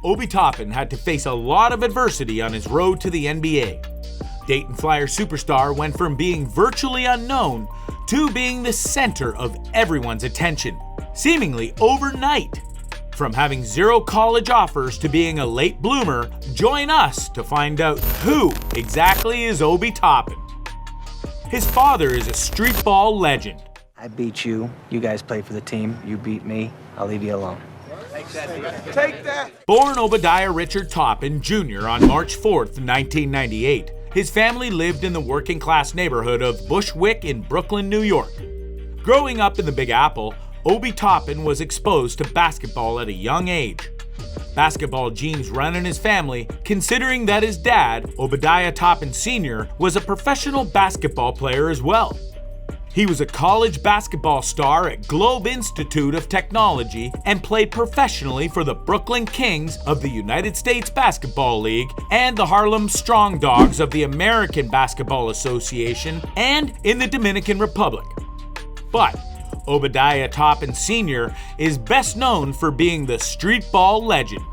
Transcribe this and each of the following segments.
Obi Toppin had to face a lot of adversity on his road to the NBA. Dayton Flyers superstar went from being virtually unknown to being the center of everyone's attention, seemingly overnight. From having 0 college offers to being a late bloomer, join us to find out who exactly is Obi Toppin. His father is a street ball legend. I beat you. You guys played for the team. You beat me. I'll leave you alone. Take that! Born Obadiah Richard Toppin Jr. on March 4th, 1998, his family lived in the working-class neighborhood of Bushwick in Brooklyn, New York. Growing up in the Big Apple, Obi Toppin was exposed to basketball at a young age. Basketball genes run in his family, considering that his dad, Obadiah Toppin Sr., was a professional basketball player as well. He was a college basketball star at Globe Institute of Technology and played professionally for the Brooklyn Kings of the United States Basketball League and the Harlem Strong Dogs of the American Basketball Association and in the Dominican Republic. But Obadiah Toppin Sr. is best known for being the street ball legend.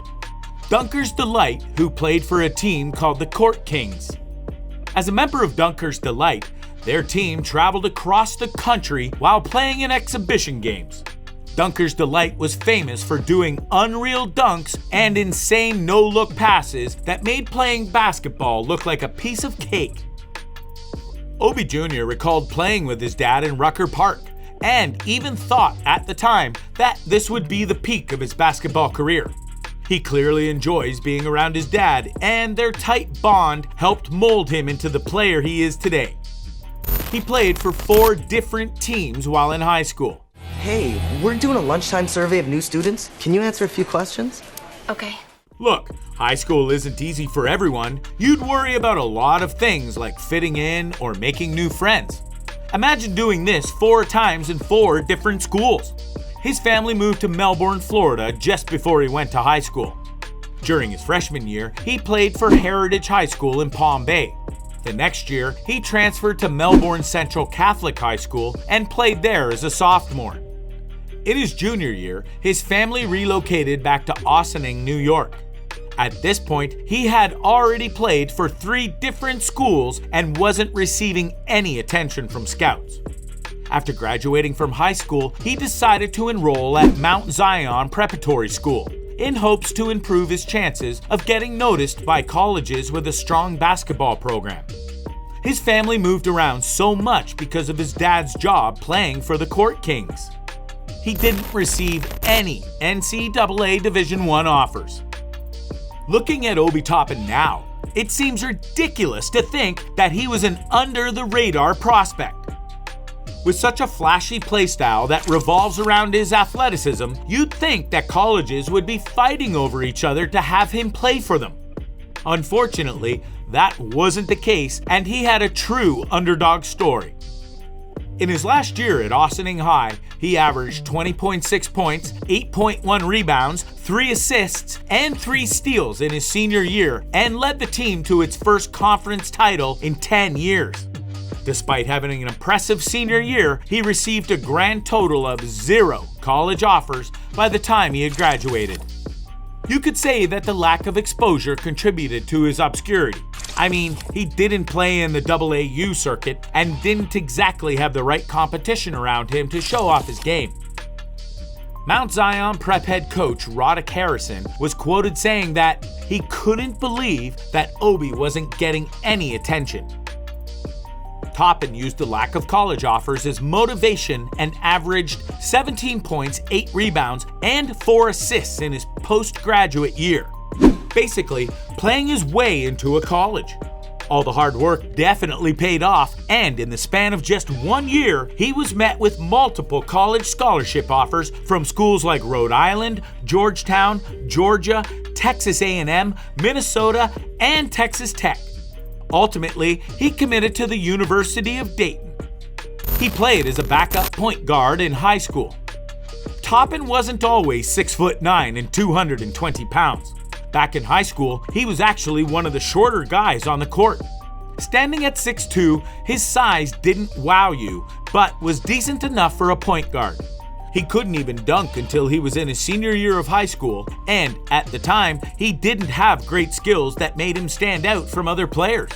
Dunker's Delight, who played for a team called the Court Kings. As a member of Dunker's Delight, their team traveled across the country while playing in exhibition games. Dunker's Delight was famous for doing unreal dunks and insane no-look passes that made playing basketball look like a piece of cake. Obi Jr. recalled playing with his dad in Rucker Park, and even thought at the time that this would be the peak of his basketball career. He clearly enjoys being around his dad, and their tight bond helped mold him into the player he is today. He played for 4 different teams while in high school. Hey, we're doing a lunchtime survey of new students. Can you answer a few questions? Okay. Look, high school isn't easy for everyone. You'd worry about a lot of things like fitting in or making new friends. Imagine doing this 4 times in 4 different schools. His family moved to Melbourne, Florida just before he went to high school. During his freshman year, he played for Heritage High School in Palm Bay. The next year, he transferred to Melbourne Central Catholic High School and played there as a sophomore. In his junior year, his family relocated back to Ossining, New York. At this point, he had already played for 3 different schools and wasn't receiving any attention from scouts. After graduating from high school, he decided to enroll at Mount Zion Preparatory School in hopes to improve his chances of getting noticed by colleges with a strong basketball program. His family moved around so much because of his dad's job playing for the Court Kings. He didn't receive any NCAA Division I offers. Looking at Obi Toppin now, it seems ridiculous to think that he was an under-the-radar prospect. With such a flashy playstyle that revolves around his athleticism, you'd think that colleges would be fighting over each other to have him play for them. Unfortunately, that wasn't the case, and he had a true underdog story. In his last year at Ossining High, he averaged 20.6 points, 8.1 rebounds, 3 assists, and 3 steals in his senior year, and led the team to its first conference title in 10 years. Despite having an impressive senior year, he received a grand total of 0 college offers by the time he had graduated. You could say that the lack of exposure contributed to his obscurity. I mean, he didn't play in the AAU circuit and didn't exactly have the right competition around him to show off his game. Mount Zion Prep head coach Roddick Harrison was quoted saying that he couldn't believe that Obi wasn't getting any attention. Toppin used the lack of college offers as motivation and averaged 17 points, 8 rebounds, and 4 assists in his postgraduate year. Basically, playing his way into a college. All the hard work definitely paid off, and in the span of just 1 year, he was met with multiple college scholarship offers from schools like Rhode Island, Georgetown, Georgia, Texas A&M, Minnesota, and Texas Tech. Ultimately, he committed to the University of Dayton. He played as a backup point guard in high school. Toppin wasn't always 6'9" and 220 pounds. Back in high school, he was actually one of the shorter guys on the court. Standing at 6'2", his size didn't wow you, but was decent enough for a point guard. He couldn't even dunk until he was in his senior year of high school, and at the time, he didn't have great skills that made him stand out from other players.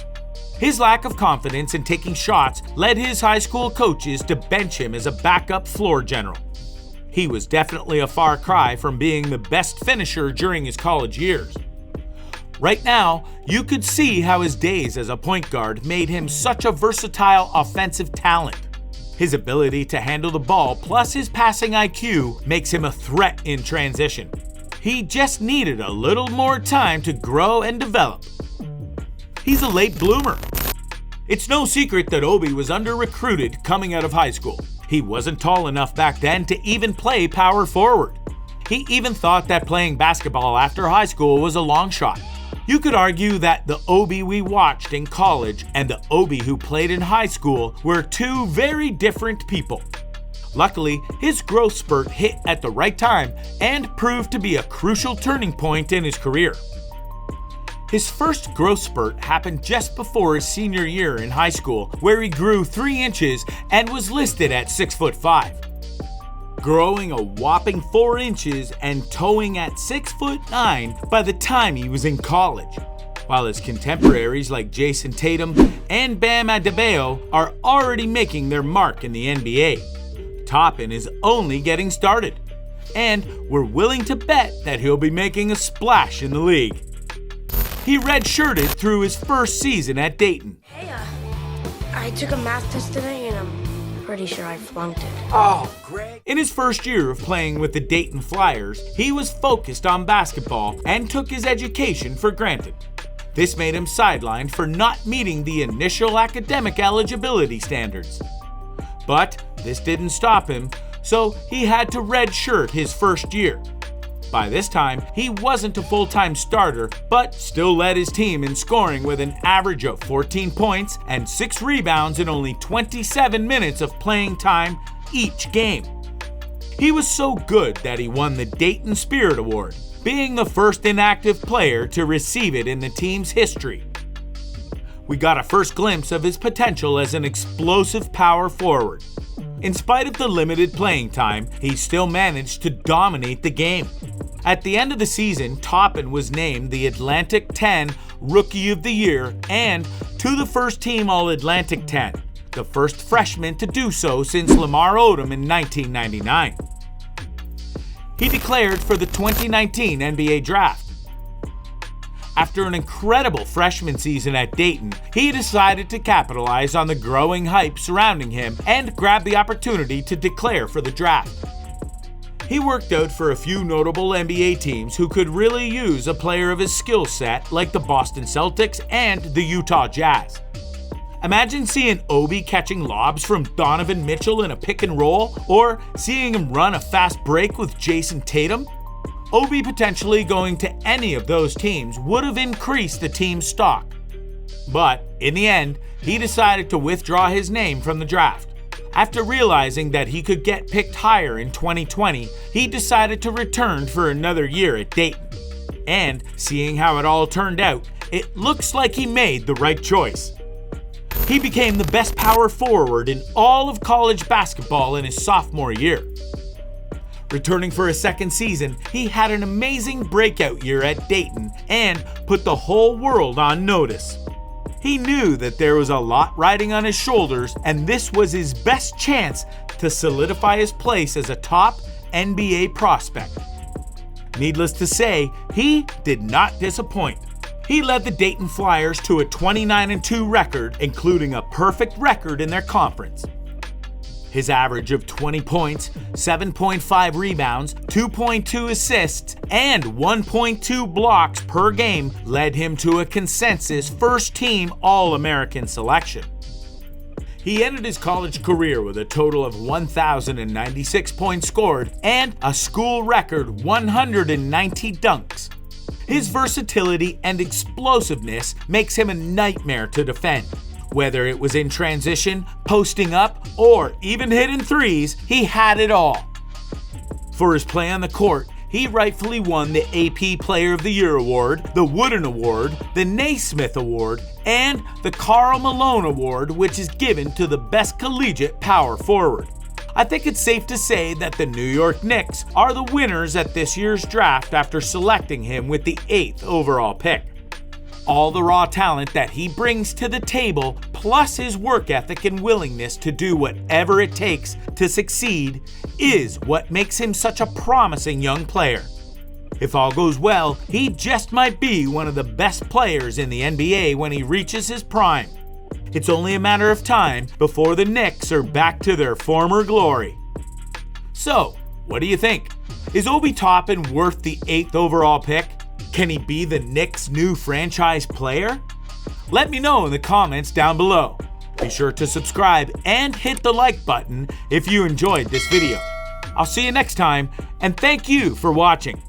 His lack of confidence in taking shots led his high school coaches to bench him as a backup floor general. He was definitely a far cry from being the best finisher during his college years. Right now, you could see how his days as a point guard made him such a versatile offensive talent. His ability to handle the ball plus his passing IQ makes him a threat in transition. He just needed a little more time to grow and develop. He's a late bloomer. It's no secret that Obi was under-recruited coming out of high school. He wasn't tall enough back then to even play power forward. He even thought that playing basketball after high school was a long shot. You could argue that the Obi we watched in college and the Obi who played in high school were two very different people. Luckily, his growth spurt hit at the right time and proved to be a crucial turning point in his career. His first growth spurt happened just before his senior year in high school, where he grew 3 inches and was listed at 6'5". Growing a whopping 4 inches and toeing at 6'9" by the time he was in college, while his contemporaries like Jason Tatum and Bam Adebayo are already making their mark in the NBA. Toppin is only getting started, and we're willing to bet that he'll be making a splash in the league. He redshirted through his first season at Dayton. Hey, I took a math test today and I'm pretty sure I flunked it. Oh, great. In his first year of playing with the Dayton Flyers, he was focused on basketball and took his education for granted. This made him sidelined for not meeting the initial academic eligibility standards. But this didn't stop him, so he had to redshirt his first year. By this time, he wasn't a full-time starter, but still led his team in scoring with an average of 14 points and 6 rebounds in only 27 minutes of playing time each game. He was so good that he won the Dayton Spirit Award, being the first inactive player to receive it in the team's history. We got a first glimpse of his potential as an explosive power forward. In spite of the limited playing time, he still managed to dominate the game. At the end of the season, Toppin was named the Atlantic 10 Rookie of the Year and to the first team All-Atlantic 10, the first freshman to do so since Lamar Odom in 1999. He declared for the 2019 NBA Draft. After an incredible freshman season at Dayton, he decided to capitalize on the growing hype surrounding him and grab the opportunity to declare for the draft. He worked out for a few notable NBA teams who could really use a player of his skill set, like the Boston Celtics and the Utah Jazz. Imagine seeing Obi catching lobs from Donovan Mitchell in a pick and roll, or seeing him run a fast break with Jason Tatum. Obi potentially going to any of those teams would have increased the team's stock. But in the end, he decided to withdraw his name from the draft. After realizing that he could get picked higher in 2020, he decided to return for another year at Dayton. And seeing how it all turned out, it looks like he made the right choice. He became the best power forward in all of college basketball in his sophomore year. Returning for a second season, he had an amazing breakout year at Dayton and put the whole world on notice. He knew that there was a lot riding on his shoulders, and this was his best chance to solidify his place as a top NBA prospect. Needless to say, he did not disappoint. He led the Dayton Flyers to a 29-2 record, including a perfect record in their conference. His average of 20 points, 7.5 rebounds, 2.2 assists, and 1.2 blocks per game led him to a consensus first-team All-American selection. He ended his college career with a total of 1,096 points scored and a school record 190 dunks. His versatility and explosiveness makes him a nightmare to defend. Whether it was in transition, posting up, or even hitting threes, he had it all. For his play on the court, he rightfully won the AP Player of the Year Award, the Wooden Award, the Naismith Award, and the Karl Malone Award, which is given to the best collegiate power forward. I think it's safe to say that the New York Knicks are the winners at this year's draft after selecting him with the 8th overall pick. All the raw talent that he brings to the table, plus his work ethic and willingness to do whatever it takes to succeed, is what makes him such a promising young player. If all goes well, he just might be one of the best players in the NBA when he reaches his prime. It's only a matter of time before the Knicks are back to their former glory. So, what do you think? Is Obi Toppin worth the 8th overall pick? Can he be the Knicks' new franchise player? Let me know in the comments down below. Be sure to subscribe and hit the like button if you enjoyed this video. I'll see you next time, and thank you for watching.